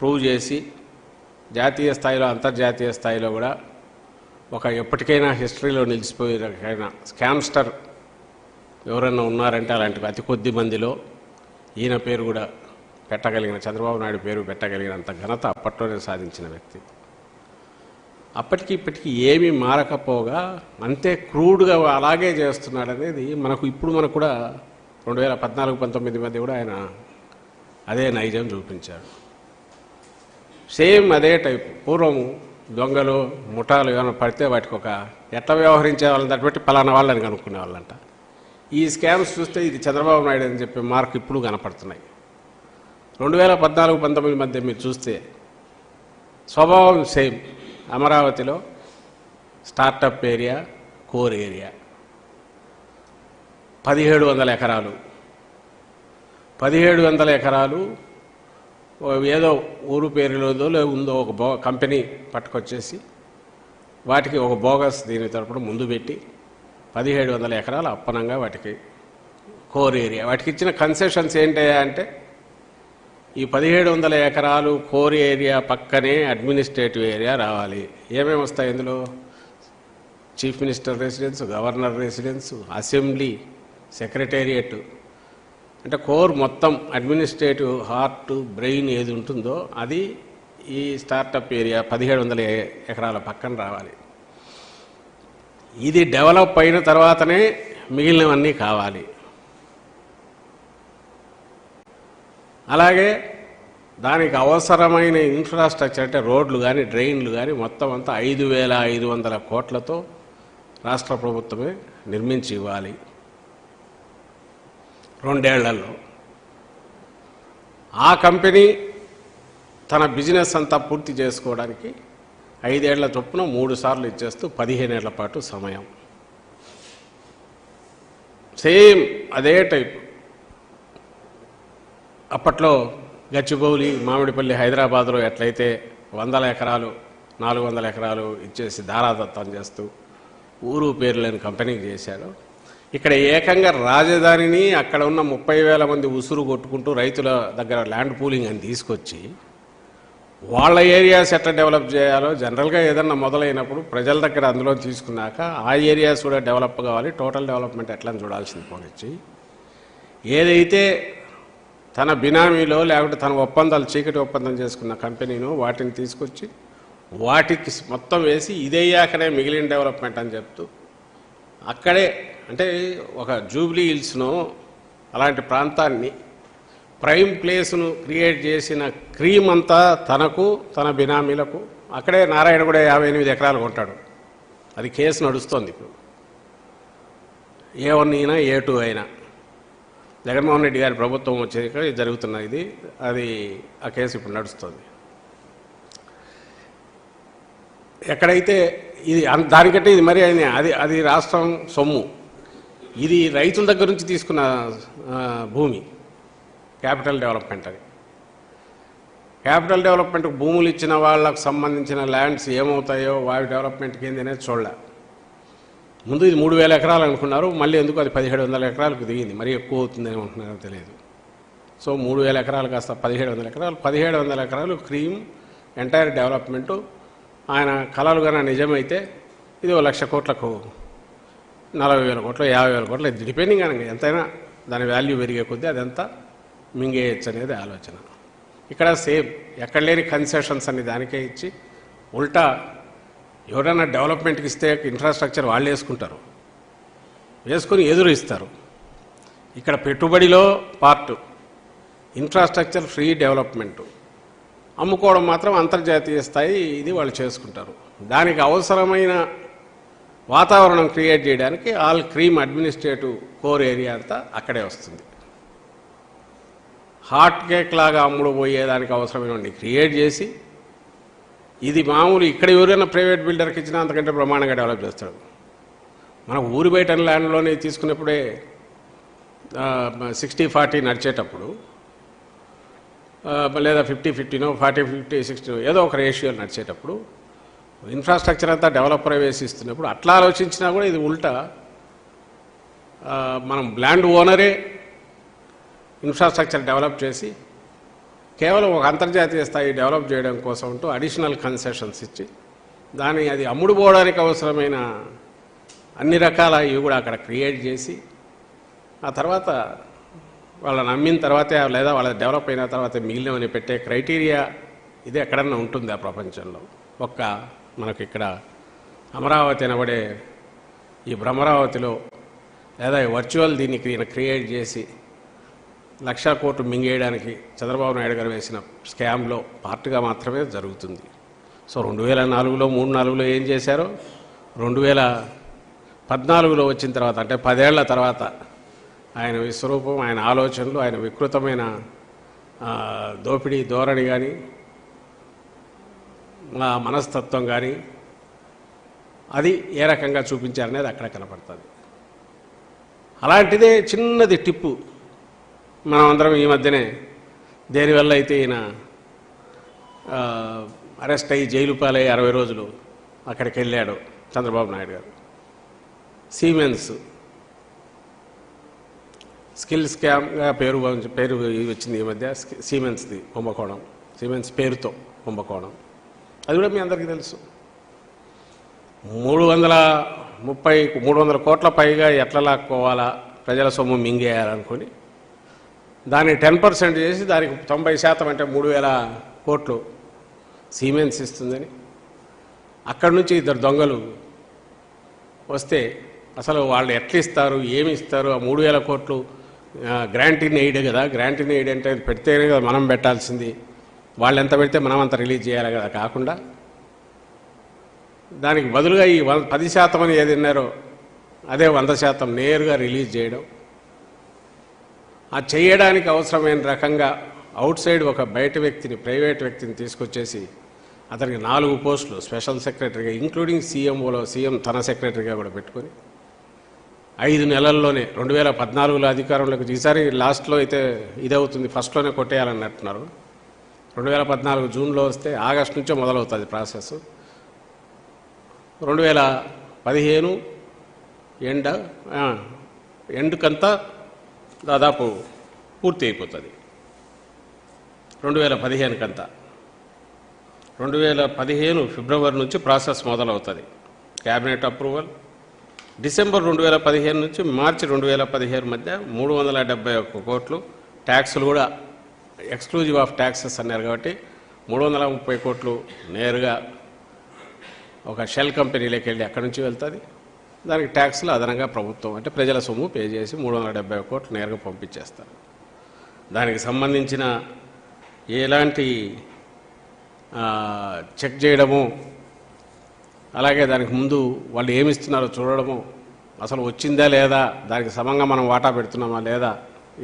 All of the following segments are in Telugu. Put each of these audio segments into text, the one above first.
ప్రూవ్ చేసి జాతీయ స్థాయిలో అంతర్జాతీయ స్థాయిలో కూడా ఒక ఎప్పటికైనా హిస్టరీలో నిలిచిపోయిన స్కామ్స్టర్ ఎవరన్నా ఉన్నారంటే అలాంటి అతి కొద్ది మందిలో ఈయన పేరు కూడా పెట్టగలిగిన, చంద్రబాబు నాయుడు పేరు పెట్టగలిగినంత ఘనత అప్పట్లోనే సాధించిన వ్యక్తి. అప్పటికి ఇప్పటికీ ఏమీ మారకపోగా అంతే క్రూడ్గా అలాగే చేస్తున్నాడు అనేది మనకు కూడా 2014-19 మధ్య కూడా ఆయన అదే నైజం చూపించాడు. సేమ్ అదే టైపు. పూర్వం దొంగలు ముఠాలు ఏమైనా పడితే వాటికి ఒక ఎట్లా వ్యవహరించే వాళ్ళని దాన్ని బట్టి పలానా వాళ్ళని కనుక్కునే వాళ్ళంట. ఈ స్కామ్స్ చూస్తే ఇది చంద్రబాబు నాయుడు అని చెప్పే మార్క్ ఇప్పుడు కనపడుతున్నాయి. 2014-19 మధ్య మీరు చూస్తే స్వభావం సేమ్. అమరావతిలో స్టార్టప్ ఏరియా, కోర్ ఏరియా 1700 ఎకరాలు. 1700 ఎకరాలు ఏదో ఊరు పేరులోదో ఉందో ఒక కంపెనీ పట్టుకొచ్చేసి వాటికి ఒక బోగస్ దీని తరపున ముందు పెట్టి 1700 ఎకరాలు అప్పనంగా వాటికి కోర్ ఏరియా. వాటికి ఇచ్చిన కన్సెషన్స్ ఏంటయ్యా అంటే ఈ 1700 ఎకరాలు కోర్ ఏరియా పక్కనే అడ్మినిస్ట్రేటివ్ ఏరియా రావాలి. ఏమేమి వస్తాయి ఇందులో? Chief minister residence, governor residence, assembly, secretariat. అంటే కోర్ మొత్తం అడ్మినిస్ట్రేటివ్ హార్ట్, బ్రెయిన్ ఏది ఉంటుందో అది ఈ స్టార్టప్ ఏరియా 1700 ఎకరాల పక్కన రావాలి. ఇది డెవలప్ అయిన తర్వాతనే మిగిలినవన్నీ కావాలి. అలాగే దానికి అవసరమైన ఇన్ఫ్రాస్ట్రక్చర్ అంటే రోడ్లు కానీ డ్రైన్లు కానీ మొత్తం అంతా 5500 కోట్లతో రాష్ట్ర ప్రభుత్వమే నిర్మించి ఇవ్వాలి 2 ఏళ్లలో. ఆ కంపెనీ తన బిజినెస్ అంతా పూర్తి చేసుకోవడానికి 5 ఏళ్ల చొప్పున 3 సార్లు ఇచ్చేస్తూ 15 ఏళ్ల పాటు సమయం. సేమ్ అదే టైప్. అప్పట్లో గచ్చిబౌలి, మామిడిపల్లి, హైదరాబాద్లో ఎట్లయితే 100 ఎకరాలు 400 ఎకరాలు ఇచ్చేసి దారాదత్తం చేస్తూ ఊరు పేరు లేని కంపెనీకి చేశాడు. ఇక్కడ ఏకంగా రాజధానిని అక్కడ ఉన్న 30,000 మంది ఉసురు కొట్టుకుంటూ రైతుల దగ్గర ల్యాండ్ పూలింగ్ అని తీసుకొచ్చి వాళ్ళ ఏరియాస్ ఎట్లా డెవలప్ చేయాలో జనరల్గా ఏదన్నా మొదలైనప్పుడు ప్రజల దగ్గర అందులో తీసుకున్నాక ఆ ఏరియాస్ కూడా డెవలప్ కావాలి, టోటల్ డెవలప్మెంట్ ఎట్లా చూడాల్సింది పోనిచ్చి ఏదైతే తన బినామీలో లేకపోతే తన ఒప్పందాలు చీకటి ఒప్పందం చేసుకున్న కంపెనీను వాటిని తీసుకొచ్చి వాటికి మొత్తం వేసి ఇదయ్యాకనే మిగిలిన డెవలప్మెంట్ అని చెప్తూ అక్కడే అంటే ఒక జూబ్లీ హిల్స్ను అలాంటి ప్రాంతాన్ని ప్రైమ్ ప్లేస్ను క్రియేట్ చేసిన క్రీమ్ అంతా తనకు తన బినామీలకు అక్కడే నారాయణ కూడా 58 ఎకరాలు కొంటాడు. అది కేసు నడుస్తోంది ఇప్పుడు. A1 అయినా A2 అయినా జగన్మోహన్ రెడ్డి గారి ప్రభుత్వం వచ్చాక జరుగుతున్న ఇది అది ఆ కేసు ఇప్పుడు నడుస్తుంది. ఎక్కడైతే ఇది దానికంటే ఇది మరి అది రాష్ట్రం సొమ్ము. ఇది రైతుల దగ్గర నుంచి తీసుకున్న భూమి. క్యాపిటల్ డెవలప్మెంట్ అది. క్యాపిటల్ డెవలప్మెంట్ భూములు ఇచ్చిన వాళ్ళకు సంబంధించిన ల్యాండ్స్ ఏమవుతాయో వాటి డెవలప్మెంట్కి ఏంది అనేది చూడలే. ముందు ఇది 3000 ఎకరాలు అనుకున్నారు, మళ్ళీ ఎందుకు అది 1700 ఎకరాలకు దిగింది. మరీ ఎక్కువ అవుతుందని అనుకుంటున్నారో తెలియదు. సో 3000 ఎకరాలు కాస్త 1700 ఎకరాలు. 1700 ఎకరాలు క్రీమ్ ఎంటైర్ డెవలప్మెంటు ఆయన కళలు కన్నా నిజమైతే ఇది 1,00,000 కోట్లకు 40,000 కోట్లు 50,000 కోట్లు డిపెండింగ్ అని ఎంతైనా దాని వాల్యూ పెరిగే కొద్దీ అదంతా మింగేయచ్చు అనేది ఆలోచన. ఇక్కడ సేమ్ ఎక్కడ లేని కన్సెషన్స్ అన్ని దానికే ఇచ్చి ఉల్టా ఎవరైనా డెవలప్మెంట్కి ఇస్తే ఇన్ఫ్రాస్ట్రక్చర్ వాళ్ళు వేసుకొని ఎదురు ఇస్తారు. ఇక్కడ పెట్టుబడిలో పార్ట్ ఇన్ఫ్రాస్ట్రక్చర్ ఫ్రీ డెవలప్మెంటు, అమ్ముకోవడం మాత్రం అంతర్జాతీయ స్థాయి ఇది వాళ్ళు చేసుకుంటారు. దానికి అవసరమైన వాతావరణం క్రియేట్ చేయడానికి all cream administrative core area అంతా అక్కడే వస్తుంది. హాట్ కేక్ లాగా అమ్ముడు పోయేదానికి అవసరమైనవి క్రియేట్ చేసి ఇది మామూలు ఇక్కడ ఎవరైనా ప్రైవేట్ బిల్డర్కి ఇచ్చినా అంతకంటే బ్రహ్మాండంగా డెవలప్ చేస్తాడు. మన ఊరి బయట ల్యాండ్లోనే తీసుకున్నప్పుడే 60-40 నడిచేటప్పుడు లేదా 50-50 40-50-60 ఏదో ఒక రేషియో నడిచేటప్పుడు ఇన్ఫ్రాస్ట్రక్చర్ అంతా డెవలపర్ వేసిస్తున్నప్పుడు అట్లా ఆలోచించినా కూడా ఇది ఉల్టా మనం ల్యాండ్ ఓనరే ఇన్ఫ్రాస్ట్రక్చర్ డెవలప్ చేసి కేవలం ఒక అంతర్జాతీయ స్థాయి డెవలప్ చేయడం కోసం అంటూ అడిషనల్ కన్సెషన్స్ ఇచ్చి అది అమ్ముడు పోవడానికి అవసరమైన అన్ని రకాల ఇవి కూడా అక్కడ క్రియేట్ చేసి ఆ తర్వాత వాళ్ళని నమ్మిన తర్వాతే లేదా వాళ్ళ డెవలప్ అయిన తర్వాత మిగిలినవని పెట్టే క్రైటీరియా ఇది ఎక్కడన్నా ఉంటుందా ప్రపంచంలో? మనకి ఇక్కడ అమరావతి అనబడే ఈ భ్రమరావతిలో లేదా వర్చువల్ దీన్ని క్రియేట్ చేసి 1,00,000 కోట్లు మింగేయడానికి చంద్రబాబు నాయుడు గారు వేసిన స్కామ్లో పార్ట్గా మాత్రమే జరుగుతుంది. సో 2004లో 3-4లో ఏం చేశారో 2014లో వచ్చిన తర్వాత అంటే 10 ఏళ్ల తర్వాత ఆయన విశ్వరూపం, ఆయన ఆలోచనలు, ఆయన వికృతమైన దోపిడీ ధోరణి కానీ మనస్తత్వం కానీ అది ఏ రకంగా చూపించారనేది అక్కడ కనపడుతుంది. అలాంటిదే చిన్నది టిప్పు మనం అందరం ఈ మధ్యనే దేనివల్ల అయితే ఈయన అరెస్ట్ అయ్యి జైలు పాలై 60 రోజులు అక్కడికి వెళ్ళాడు చంద్రబాబు నాయుడు గారు. సీమెన్స్ స్కిల్ స్కామ్గా పేరు వచ్చింది ఈ మధ్య. సీమెన్స్ది కుంభకోణం, సీమెన్స్ పేరుతో కుంభకోణం, అది కూడా మీ అందరికీ తెలుసు. 300 కోట్ల పైగా ఎట్లా లాక్కోవాలా, ప్రజల సొమ్ము మింగేయాలనుకొని దాన్ని 10% చేసి దానికి 90% అంటే 3,000 కోట్లు సీమెన్స్ ఇస్తుందని అక్కడి నుంచి 2 దొంగలు వస్తే అసలు వాళ్ళు ఎట్లా ఇస్తారు, ఏమి ఇస్తారు? ఆ 3,000 కోట్లు గ్రాంట్ ఇన్ ఎయిడ్ కదా. గ్రాంట్ ఇన్ ఎయిడ్ అంటే పెడితేనే కదా మనం పెట్టాల్సింది. వాళ్ళు ఎంత పెడితే మనం అంత రిలీజ్ చేయాలి కదా. కాకుండా దానికి బదులుగా ఈ 10% అని ఏది విన్నారో అదే 100% నేరుగా రిలీజ్ చేయడం. ఆ చేయడానికి అవసరమైన రకంగా అవుట్ సైడ్ ఒక బయట వ్యక్తిని, ప్రైవేట్ వ్యక్తిని తీసుకొచ్చేసి అతనికి 4 పోస్టులు స్పెషల్ సెక్రటరీగా, ఇంక్లూడింగ్ సీఎం తన సెక్రటరీగా కూడా పెట్టుకొని 5 నెలల్లోనే 2014లో అధికారంలోకి, ఈసారి లాస్ట్లో అయితే ఇదవుతుంది, ఫస్ట్లోనే కొట్టేయాలన్నట్టున్నారు. 2014 జూన్లో వస్తే ఆగస్టు నుంచే మొదలవుతుంది ప్రాసెస్. 2015 ఎండ్కంతా దాదాపు పూర్తి అయిపోతుంది. 2015 కంతా 2015 ఫిబ్రవరి నుంచి ప్రాసెస్ మొదలవుతుంది. క్యాబినెట్ అప్రూవల్ డిసెంబర్ 2015 నుంచి మార్చి 2017 మధ్య 371 కోట్లు ట్యాక్సులు కూడా ఎక్స్క్లూజివ్ ఆఫ్ ట్యాక్సెస్ అన్నారు కాబట్టి 330 కోట్లు నేరుగా ఒక షెల్ కంపెనీలోకి వెళ్ళి అక్కడి నుంచి వెళ్తుంది. దానికి ట్యాక్సులు అదనంగా ప్రభుత్వం అంటే ప్రజల సొమ్ము పే చేసి 370 కోట్లు నేరుగా పంపించేస్తారు. దానికి సంబంధించిన ఎలాంటి చెక్ చేయడము, అలాగే దానికి ముందు వాళ్ళు ఏమిస్తున్నారో చూడడము, అసలు వచ్చిందా లేదా, దానికి సమంగా మనం వాటా పెడుతున్నామా లేదా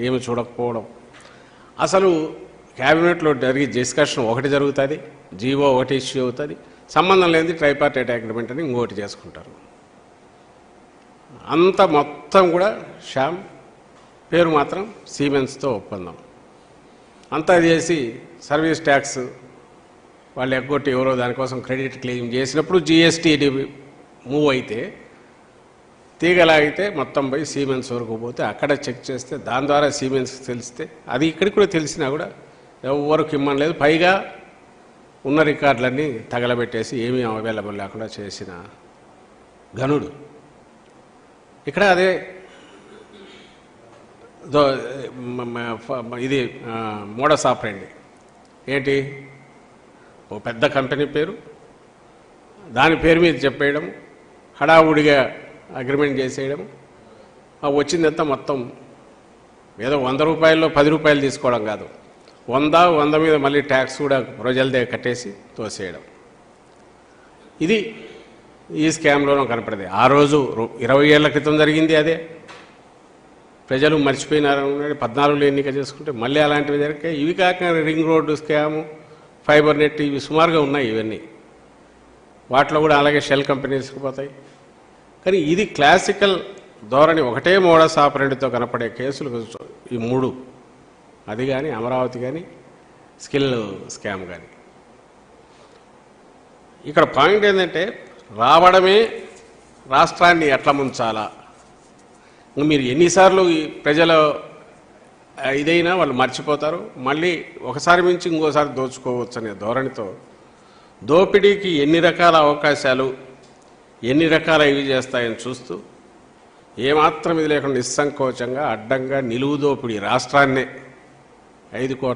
ఏమి చూడకపోవడం. అసలు క్యాబినెట్లో జరిగే డిస్కషన్ ఒకటి జరుగుతుంది, జీవో ఒకటి ఇష్యూ అవుతుంది, సంబంధం లేనిది ట్రైపార్టైట్ అగ్రిమెంట్ అని ఇంకోటి చేసుకుంటారు. అంత మొత్తం కూడా శ్యామ్, పేరు మాత్రం సీమెన్స్తో ఒప్పందం. అంతా చేసి సర్వీస్ ట్యాక్స్ వాళ్ళు ఎగ్గొట్టి ఎవరో దానికోసం క్రెడిట్ క్లెయిమ్ చేసినప్పుడు జిఎస్టీ మూవ్ అయితే తీగలాగితే మొత్తం పోయి సీమెన్స్ వరకు పోతే అక్కడ చెక్ చేస్తే దాని ద్వారా సీమెన్స్కి తెలిస్తే అది ఇక్కడికి కూడా తెలిసినా కూడా ఎవరికి ఇమ్మని లేదు. పైగా ఉన్న రికార్డులన్నీ తగలబెట్టేసి ఏమీ అవైలబుల్ లేకుండా చేసిన ఘనుడు. ఇక్కడ అదే ఇది మోడస్ ఆపరేండి ఏంటి, ఓ పెద్ద కంపెనీ పేరు, దాని పేరు మీద చెప్పేయడం, హడావుడిగా అగ్రిమెంట్ చేసేయడం, వచ్చిందంతా మొత్తం ఏదో 100 రూపాయల్లో 10 రూపాయలు తీసుకోవడం కాదు, 100 మీద మళ్ళీ ట్యాక్స్ కూడా ప్రజలదే కట్టేసి తోసేయడం. ఇది ఈ స్కామ్లోనూ కనపడేది. ఆ రోజు 20 ఏళ్ల క్రితం జరిగింది అదే. ప్రజలు మర్చిపోయినారు. 14లో ఎన్నిక చేసుకుంటే మళ్ళీ అలాంటివి జరిగాయి. ఇవి కాక ring road scam, fibre net, ఇవి సుమారుగా ఉన్నాయి. ఇవన్నీ వాటిలో కూడా అలాగే షెల్ కంపెనీస్కి పోతాయి. కానీ ఇది క్లాసికల్ ధోరణి. ఒకటే మోడస్ ఆపరెంట్తో కనపడే కేసులు ఈ 3, అది కానీ అమరావతి కానీ స్కిల్ స్కామ్ కానీ. ఇక్కడ పాయింట్ ఏంటంటే రావడమే రాష్ట్రాన్ని ఎట్లా ముంచాలా. మీరు ఎన్నిసార్లు ఈ ప్రజల ఇదైనా వాళ్ళు మర్చిపోతారు. మళ్ళీ ఒకసారి మించి ఇంకోసారి దోచుకోవచ్చు అనే ధోరణితో దోపిడీకి ఎన్ని రకాల అవకాశాలు, ఎన్ని రకాల ఇవి చేస్తాయని చూస్తూ ఏమాత్రం ఇది లేకుండా నిస్సంకోచంగా అడ్డంగా నిలువు దోపిడీ రాష్ట్రాన్నే 5 కోట్ల